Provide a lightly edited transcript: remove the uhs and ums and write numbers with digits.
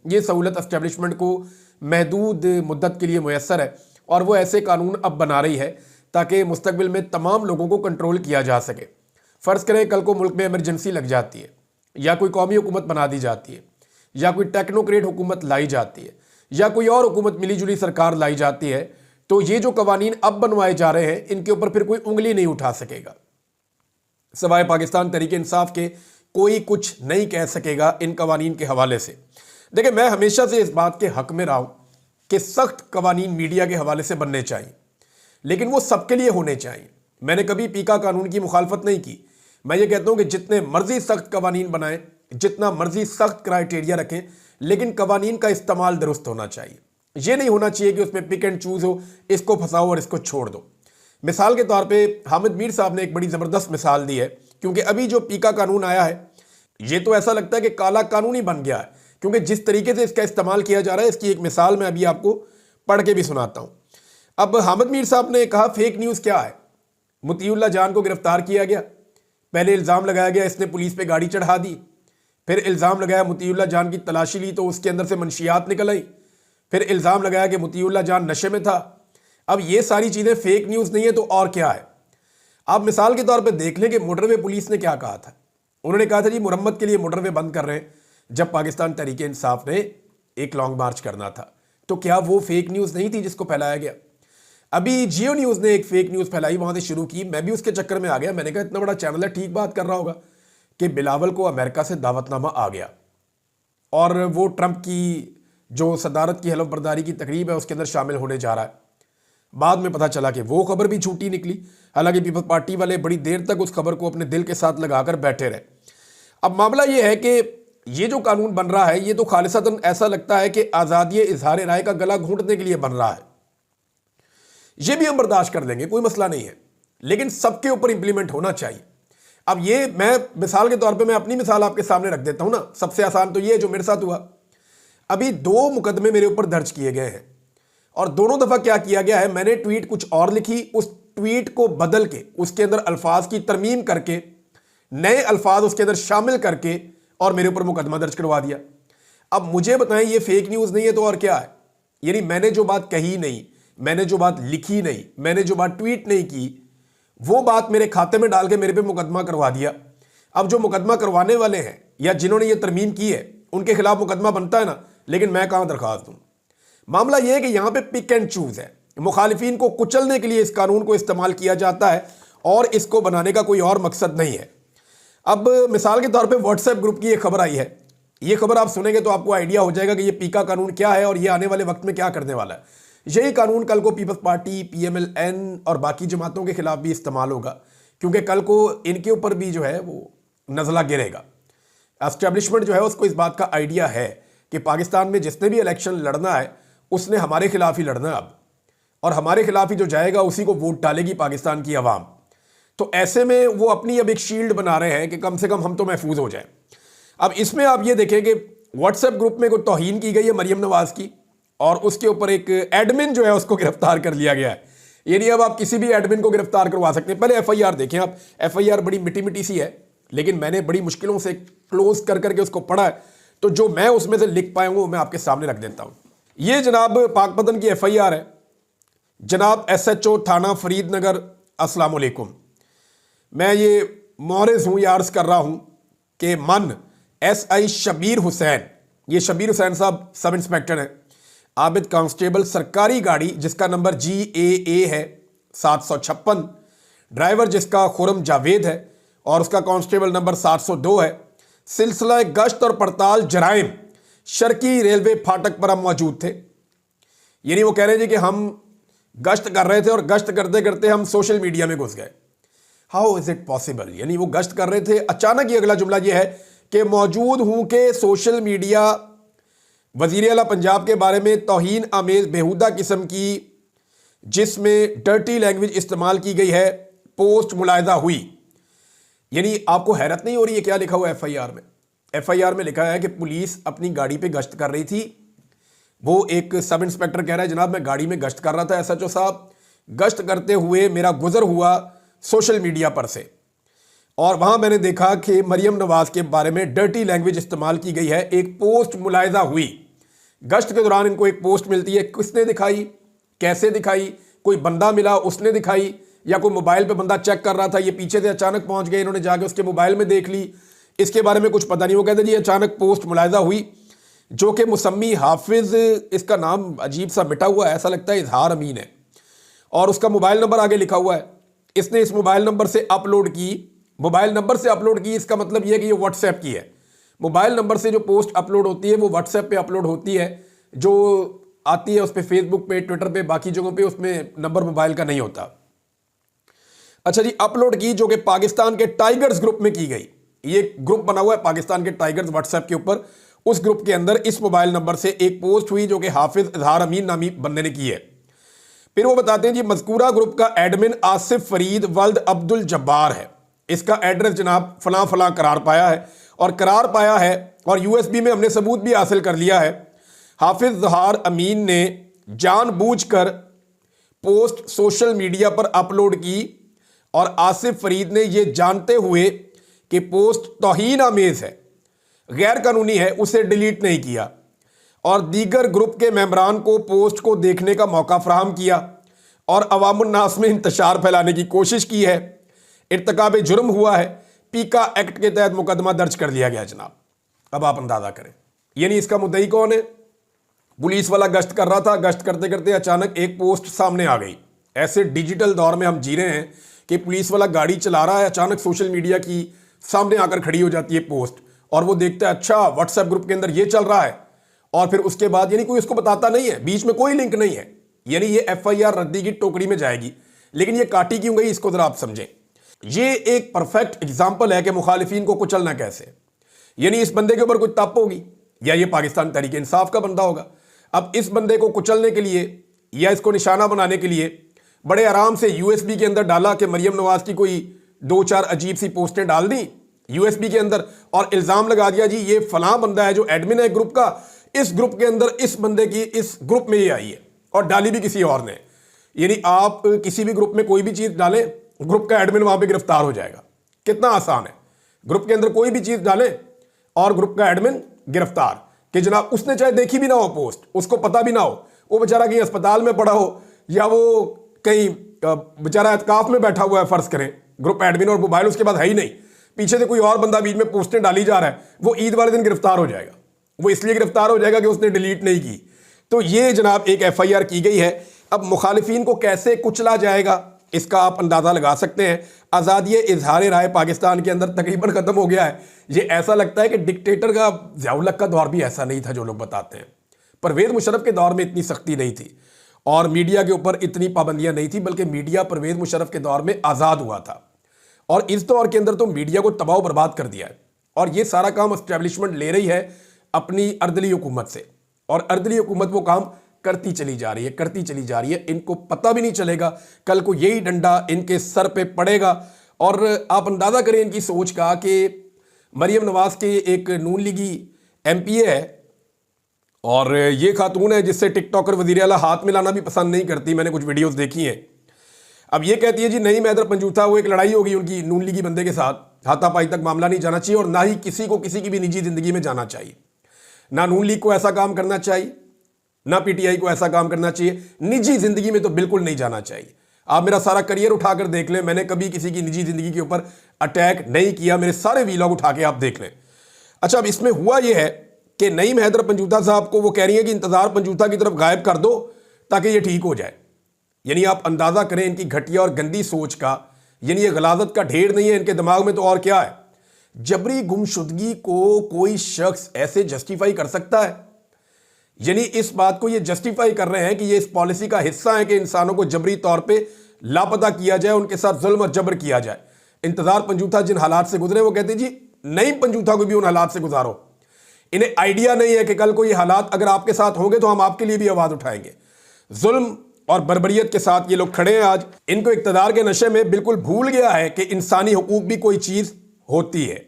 ये सहूलत एस्टेब्लिशमेंट को महदूद मुद्दत के लिए मुयस्सर है और वो ऐसे कानून अब बना रही है ताकि मुस्तकबिल में तमाम लोगों को कंट्रोल किया जा सके। फ़र्ज़ करें कल को मुल्क में इमरजेंसी लग जाती है या कोई कौमी हुकूमत बना दी जाती है या कोई टेक्नोक्रेट हुकूमत लाई जाती है या कोई और हुकूमत मिली जुली सरकार लाई जाती है, तो ये जो कवानीन अब बनवाए जा रहे हैं इनके ऊपर फिर कोई उंगली नहीं उठा सकेगा। सवाए पाकिस्तान तहरीक इंसाफ के कोई कुछ नहीं कह सकेगा इन कवानीन के हवाले से। देखिए, मैं हमेशा से इस बात के हक में रहा हूं कि सख्त कवानीन मीडिया के हवाले से बनने चाहिए, लेकिन वो सबके लिए होने चाहिए। मैंने कभी पीका कानून की मुखालफत नहीं की। मैं ये कहता हूं कि जितने मर्जी सख्त कवानीन बनाएं, जितना मर्जी सख्त क्राइटेरिया रखें, लेकिन कवानीन का इस्तेमाल दुरुस्त होना चाहिए। ये नहीं होना चाहिए कि उसमें पिक एंड चूज हो, इसको फंसाओ और इसको छोड़ दो। मिसाल के तौर पे हामिद मीर साहब ने एक बड़ी ज़बरदस्त मिसाल दी है, क्योंकि अभी जो पीका कानून आया है ये तो ऐसा लगता है कि काला कानून ही बन गया है, क्योंकि जिस तरीके से इसका इस्तेमाल किया जा रहा है इसकी एक मिसाल मैं अभी आपको पढ़ के भी सुनाता हूं। अब हामिद मीर साहब ने कहा फेक न्यूज़ क्या है। मुतीउल्लाह जान को गिरफ्तार किया गया, पहले इल्ज़ाम लगाया गया इसने पुलिस पे गाड़ी चढ़ा दी, फिर इल्ज़ाम लगाया मुतीउल्लाह जान की तलाशी ली तो उसके अंदर से मंशियात निकल आई, फिर इल्ज़ाम लगाया कि मुतीउल्लाह जान नशे में था। अब ये सारी चीज़ें फेक न्यूज़ नहीं है तो और क्या है। आप मिसाल के तौर पे देख लें कि मोटरवे पुलिस ने क्या कहा था। उन्होंने कहा था जी मुरम्मत के लिए मोटरवे बंद कर रहे हैं, जब पाकिस्तान तहरीक इंसाफ ने एक लॉन्ग मार्च करना था। तो क्या वो फेक न्यूज़ नहीं थी जिसको फैलाया गया। अभी जियो न्यूज़ ने एक फेक न्यूज़ फैलाई, वहाँ से शुरू की, मैं भी उसके चक्कर में आ गया। मैंने कहा इतना बड़ा चैनल है, ठीक बात कर रहा होगा कि बिलावल को अमेरिका से दावतनामा आ गया और वो ट्रंप की जो सदारत की हलफ बर्दारी की तकरीब है उसके अंदर शामिल होने जा रहा है। बाद में पता चला कि वो खबर भी झूठी निकली। हालांकि पीपल्स पार्टी वाले बड़ी देर तक उस खबर को अपने दिल के साथ लगाकर बैठे रहे। अब मामला ये है कि ये जो कानून बन रहा है ये तो खालिसतन ऐसा लगता है कि आज़ादी इजहार राय का गला घूंटने के लिए बन रहा है। ये भी हम बर्दाश्त कर लेंगे, कोई मसला नहीं है, लेकिन सबके ऊपर इंप्लीमेंट होना चाहिए। अब ये मैं मिसाल के तौर पे मैं अपनी मिसाल आपके सामने रख देता हूं ना। सबसे आसान तो ये है जो मेरे साथ हुआ। अभी 2 मुकदमे मेरे ऊपर दर्ज किए गए हैं और दोनों दफा क्या किया गया है, मैंने ट्वीट कुछ और लिखी, उस ट्वीट को बदल के उसके अंदर अल्फाज की तरमीम करके नए अल्फाज उसके अंदर शामिल करके और मेरे ऊपर मुकदमा दर्ज करवा दिया। अब मुझे बताएं ये फेक न्यूज़ नहीं है तो और क्या है। यानी मैंने जो बात कही नहीं, मैंने जो बात लिखी नहीं, मैंने जो बात ट्वीट नहीं की, वो बात मेरे खाते में डाल के मेरे पे मुकदमा करवा दिया। अब जो मुकदमा करवाने वाले हैं या जिन्होंने ये तरमीम की है उनके खिलाफ मुकदमा बनता है ना, लेकिन मैं कहां दरखास्त दूं। मामला यह है कि यहां पे पिक एंड चूज है। मुखालिफिन को कुचलने के लिए इस कानून को इस्तेमाल किया जाता है और इसको बनाने का कोई और मकसद नहीं है। अब मिसाल के तौर पे व्हाट्सएप ग्रुप की एक खबर आई है। ये खबर आप सुनेंगे तो आपको आइडिया हो जाएगा कि ये पीका कानून क्या है और ये आने वाले वक्त में क्या करने वाला है। यही कानून कल को पीपल्स पार्टी, PMLN और बाकी जमातों के खिलाफ भी इस्तेमाल होगा, क्योंकि कल को इनके ऊपर भी जो है वो नज़ला गिरेगा। एस्टेब्लिशमेंट जो है उसको इस बात का आइडिया है कि पाकिस्तान में जिसने भी इलेक्शन लड़ना है उसने हमारे खिलाफ ही लड़ना है अब, और हमारे खिलाफ ही जो जाएगा उसी को वोट डालेगी पाकिस्तान की आवाम। तो ऐसे में वो अपनी अब एक शील्ड बना रहे हैं कि कम से कम हम तो महफूज हो जाए। अब इसमें आप ये देखें कि व्हाट्सएप ग्रुप में कोई तौहीन की गई है मरियम नवाज की, और उसके ऊपर एक एडमिन जो है उसको गिरफ्तार कर लिया गया है। यानी अब आप किसी भी एडमिन को गिरफ्तार करवा सकते हैं। पहले FIR देखें आप, FIR बड़ी मिट्टी मिट्टी सी है, लेकिन मैंने बड़ी मुश्किलों से क्लोज कर करके उसको पढ़ा है, तो जो मैं उसमें से लिख पाया हूं वो मैं आपके सामने रख देता हूं। ये जनाब पाकपतन की FIR है। जनाब SHO थाना फरीदनगर, अस्सलाम वालेकुम। मैं ये मोहरज हूं, यार्स कर रहा हूं कि मन SI शबीर हुसैन, ये शबीर हुसैन साहब सब इंस्पेक्टर हैं, आबिद कांस्टेबल, सरकारी गाड़ी जिसका नंबर GAA है 756, ड्राइवर जिसका खुरम जावेद है और उसका कांस्टेबल नंबर 702 है। सिलसिला गश्त और पड़ताल जराइम, शर्की रेलवे फाटक पर हम मौजूद थे। यानी वो कह रहे थे कि हम गश्त कर रहे थे और गश्त करते करते हम सोशल मीडिया में घुस गए। How is it possible. यानी वो गश्त कर रहे थे, अचानक ये अगला जुमला ये है कि मौजूद हूं कि सोशल मीडिया वज़ीर आला पंजाब के बारे में तौहीन आमेज बेहुदा किस्म की जिसमें डर्टी लैंग्वेज इस्तेमाल की गई है पोस्ट मुलाहिजा हुई। यानी आपको हैरत नहीं हो रही है क्या लिखा हुआ FIR में। FIR में लिखा है कि पुलिस अपनी गाड़ी पे गश्त कर रही थी। वो एक सब इंस्पेक्टर कह रहा है जनाब मैं गाड़ी में गश्त कर रहा था SHO साहब, गश्त करते हुए मेरा गुजर हुआ सोशल मीडिया पर से और वहां मैंने देखा कि मरियम नवाज के बारे में डर्टी लैंग्वेज इस्तेमाल की गई है, एक पोस्ट मुलाहिजा हुई। गश्त के दौरान इनको एक पोस्ट मिलती है, किसने दिखाई, कैसे दिखाई, कोई बंदा मिला उसने दिखाई, या कोई मोबाइल पे बंदा चेक कर रहा था, ये पीछे से अचानक पहुंच गए, इन्होंने जाके उसके मोबाइल में देख ली, इसके बारे में कुछ पता नहीं। वो कहते जी अचानक पोस्ट मुलाहिजा हुई जो कि मुसम्मी हाफिज, इसका नाम अजीब सा मिटा हुआ है, ऐसा लगता है इजहार अमीन है, और उसका मोबाइल नंबर आगे लिखा हुआ है। इसने इस मोबाइल नंबर से अपलोड की, मोबाइल नंबर से अपलोड की, इसका मतलब यह है कि ये व्हाट्सएप की है। मोबाइल नंबर से जो पोस्ट अपलोड होती है वो व्हाट्सएप पे अपलोड होती है, जो आती है उस पर फेसबुक पे, ट्विटर पे, बाकी जगहों पे उसमें नंबर मोबाइल का नहीं होता। अच्छा जी, अपलोड की जो कि पाकिस्तान के टाइगर्स ग्रुप में की गई। ये ग्रुप बना हुआ है पाकिस्तान के टाइगर्स व्हाट्सएप के ऊपर, उस ग्रुप के अंदर इस मोबाइल नंबर से एक पोस्ट हुई जो कि हाफिज इजहार अमीन नामी बंदे ने की है। फिर वो बताते हैं जी मज़कूरा ग्रुप का एडमिन आसिफ फरीद वल्द अब्दुल जब्बार है। इसका एड्रेस जनाब फलां फलां करार पाया है, और करार पाया है और यूएसबी में हमने सबूत भी हासिल कर लिया है। हाफिज इजहार अमीन ने जानबूझकर पोस्ट सोशल मीडिया पर अपलोड की और आसिफ फरीद ने यह जानते हुए कि पोस्ट तौहीन आमेज है, गैर कानूनी है, उसे डिलीट नहीं किया और दीगर ग्रुप के मेंबरान को पोस्ट को देखने का मौका फराहम किया और अवामुन्नास में इंतशार फैलाने की कोशिश की है। इर्तिकाब जुर्म हुआ है, पीका एक्ट के तहत मुकदमा दर्ज कर लिया गया जनाब। अब आप अंदाजा करें, यानी इसका मुद्दई कौन है? पुलिस वाला गश्त कर रहा था, गश्त करते करते अचानक एक पोस्ट सामने आ गई। ऐसे डिजिटल दौर में हम जी रहे हैं कि पुलिस वाला गाड़ी चला रहा है, अचानक सोशल मीडिया की सामने आकर खड़ी हो जाती है पोस्ट, और वो देखता है अच्छा व्हाट्सएप ग्रुप के अंदर ये चल रहा है, और फिर उसके बाद यानी कोई उसको बताता नहीं है, बीच में कोई लिंक नहीं है, यानी ये एफआईआर रद्दी की टोकरी में जाएगी। लेकिन ये काटी क्यों गई, इसको जरा आप समझें। ये एक परफेक्ट एग्जाम्पल है कि मुखालिफिन को कुचलना कैसे। यानी इस बंदे के ऊपर कोई तप होगी, या ये पाकिस्तान तहरीक इंसाफ का बंदा होगा। अब इस बंदे को कुचलने के लिए या इसको निशाना बनाने के लिए बड़े आराम से यूएसबी के अंदर डाला कि मरियम नवाज की कोई 2-4 अजीब सी पोस्टें डाल दी यूएसबी के अंदर, और इल्जाम लगा दिया जी ये फलां बंदा है जो एडमिन है ग्रुप का, इस ग्रुप के अंदर इस बंदे की इस ग्रुप में ये आई है, और डाली भी किसी और ने। यानी आप किसी भी ग्रुप में कोई भी चीज डालें, ग्रुप का एडमिन वहां पे गिरफ्तार हो जाएगा। कितना आसान है, ग्रुप के अंदर कोई भी चीज डालें और ग्रुप का एडमिन गिरफ्तार, कि जनाब उसने चाहे देखी भी ना हो पोस्ट, उसको पता भी ना हो, वो बेचारा कहीं अस्पताल में पड़ा हो या वो कहीं बेचारा एतकाफ में बैठा हुआ है, फर्ज करें ग्रुप एडमिन, और मोबाइल उसके बाद है ही नहीं, पीछे से कोई और बंदा बीच में पोस्टें डाली जा रहा है, वो ईद वाले दिन गिरफ्तार हो जाएगा। वो इसलिए गिरफ्तार हो जाएगा कि उसने डिलीट नहीं की। तो ये जनाब एक एफआईआर की गई है। अब मुखालिफिन को कैसे कुचला जाएगा इसका आप अंदाजा लगा सकते हैं। आज़ादी इजहार राय पाकिस्तान के अंदर तकरीबन खत्म हो गया है। ये ऐसा लगता है कि डिक्टेटर का, ज़ियाउल हक का दौर भी ऐसा नहीं था जो लोग बताते हैं। परवेज़ मुशर्रफ के दौर में इतनी सख्ती नहीं थी और मीडिया के ऊपर इतनी पाबंदियां नहीं थी, बल्कि मीडिया परवेज़ मुशर्रफ के दौर में आज़ाद हुआ था। और इस दौर के अंदर तो मीडिया को तबाह बर्बाद कर दिया है, और ये सारा काम एस्टेब्लिशमेंट ले रही है अपनी अर्दली हुकूमत से, और अर्दली हुकूमत वो काम करती चली जा रही है, करती चली जा रही है। इनको पता भी नहीं चलेगा कल को यही डंडा इनके सर पे पड़ेगा। और आप अंदाज़ा करें इनकी सोच का कि मरियम नवाज के एक नून लीगी एमपीए है, और ये खातून है जिससे टिकटॉकर वज़ीर आला हाथ मिलाना भी पसंद नहीं करती। मैंने कुछ वीडियोस देखी हैं। अब ये कहती है जी नईम हैदर पंजूथा, वो एक लड़ाई होगी उनकी नून लीगी बंदे के साथ, हाथापाई तक मामला नहीं जाना चाहिए, और ना ही किसी को किसी की भी निजी जिंदगी में जाना चाहिए। ना नून लीग को ऐसा काम करना चाहिए, ना पीटीआई को ऐसा काम करना चाहिए। निजी जिंदगी में तो बिल्कुल नहीं जाना चाहिए। आप मेरा सारा करियर उठाकर देख लें, मैंने कभी किसी की निजी जिंदगी के ऊपर अटैक नहीं किया। मेरे सारे वीलॉग उठा के आप देख लें। अच्छा, अब इसमें हुआ यह है कि नईम हैदर पंजूथा साहब को वो कह रही है कि इंतजार पंजूथा की तरफ गायब कर दो ताकि ये ठीक हो जाए। यानी आप अंदाजा करें इनकी घटिया और गंदी सोच का। यानी ये गलाजत का ढेर नहीं है इनके दिमाग में, तो और क्या है। जबरी गुमशुदगी को कोई शख्स ऐसे जस्टिफाई कर सकता है? यानी इस बात को ये जस्टिफाई कर रहे हैं कि ये इस पॉलिसी का हिस्सा है कि इंसानों को जबरी तौर पे लापता किया जाए, उनके साथ जुल्म और जबर किया जाए। इंतजार पंजूथा जिन हालात से गुजरे, वो कहते हैं जी नईम पंजूथा को भी उन हालात से गुजारो। इन्हें आइडिया नहीं है कि कल को ये हालात अगर आपके साथ होंगे तो हम आपके लिए भी आवाज उठाएंगे। जुल्म और बर्बरियत के साथ ये लोग खड़े हैं आज। इनको इक्तदार के नशे में बिल्कुल भूल गया है कि इंसानी हुकूक भी कोई चीज होती है।